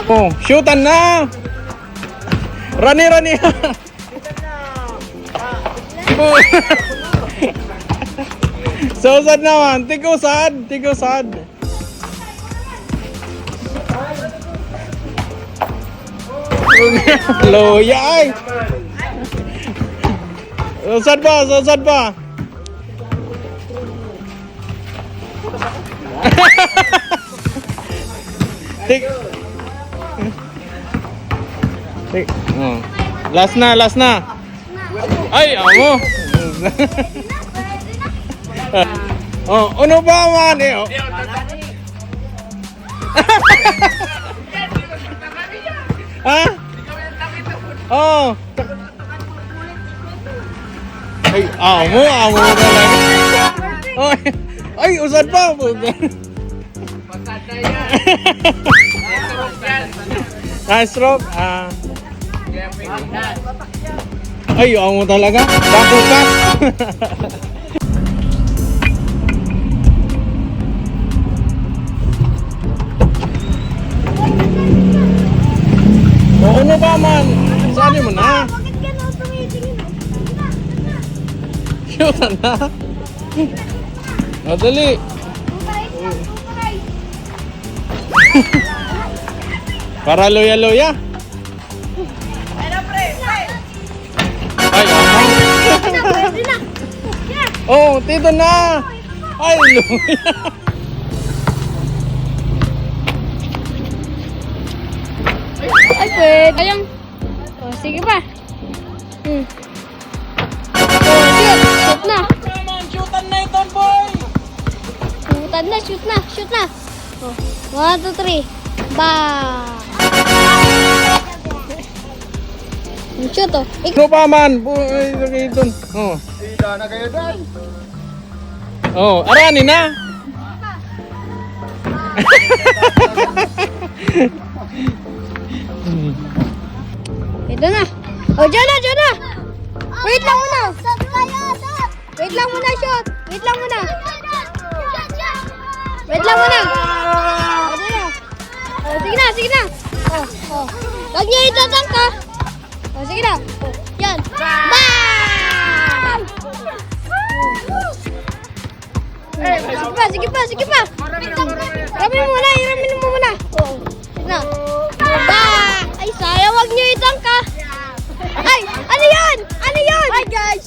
Oh, shootan na! Rani, rani! Oh. Susad naman, tigusad, tigusad. Loya ay! Susad pa, susad pa! Tik. Tik. Oh. Last na, last na. Ay, amo. Oh, ano ba man eh? Oh. Ha? Oh. Ay, amo, amo talaga. Oh. Ay, usad pa. Nice stroke. Ay, ang mo talaga. Bago ka. O, ano ba man? Saan mo na? Bakit ka na tumitingin? Shoot na. Madali. Para loya-loya. Ay, Pwede na. oh, tito na. Ay, loya. Ay, pwede. Ayun. Oh, sige pa. Oh, shoot. Shoot na. Come on, shootan na ito, boy. Shootan na, shoot na, shoot na. Oh, 1, 2, 3. Ba. Shoot oh. Ano pa man? Ay, lagay ito. Oh. Ida na kayo dyan. Oh, arani na. Ito na. Oh, dyan na, dyan na. Wait lang muna. Wait lang muna, shoot. Wait lang muna. Wait lang muna. Oh, dyan na. Oh, sige na, sige na. Oh, oh. Huwag niyo itatangka. Oh, sige na. Oh, yan. Bam! Sige pa, sige pa, sige pa. Iramin mo muna, iramin mo muna. Oh, sige na. Ba! Ay, sayang, wag niyo itangka. Ay, ano yan? Ano yan? Hi, guys.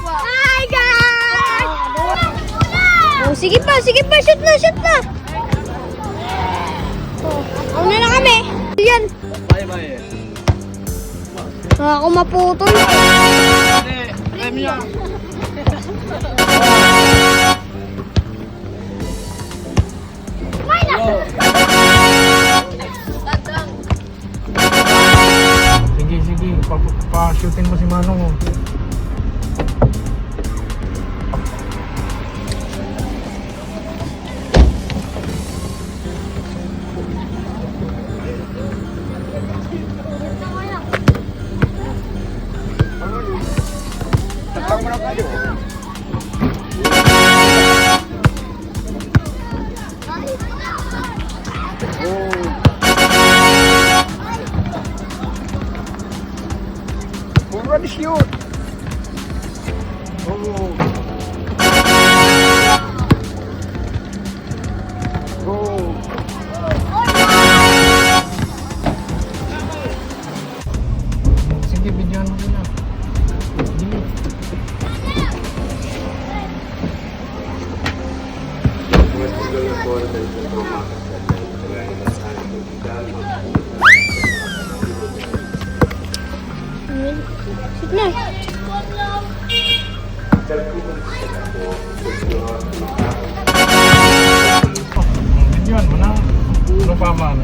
Hi, guys. Oh, sige pa, shoot na, shoot na. Oh, una na kami. Yan. Bye-bye. Ako maputol. Premium. Sige, sige. Pa-shootin mo si Manong. Oh. Tatang mo na kayo. Already shoot. Oh. Oh. Sige, bigyan mo sila. Sige. Shoot na. Bigyan mo na. Ano pa man?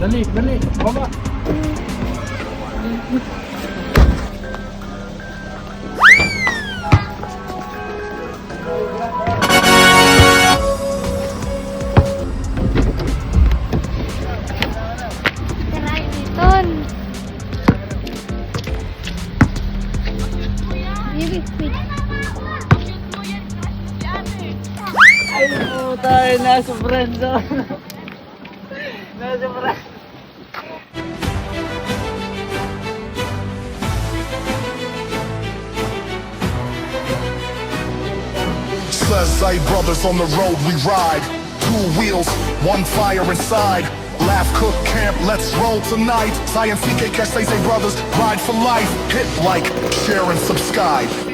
Dali, dali. Baba. Ton. Ay, tayo nasa friend zone. Nasa friend. Zay brothers on the road we ride. 2 wheels, 1 fire inside. Laugh, cook, camp, let's roll tonight. Zay and CK Cash, Zay brothers, ride for life. Hit like, share and subscribe.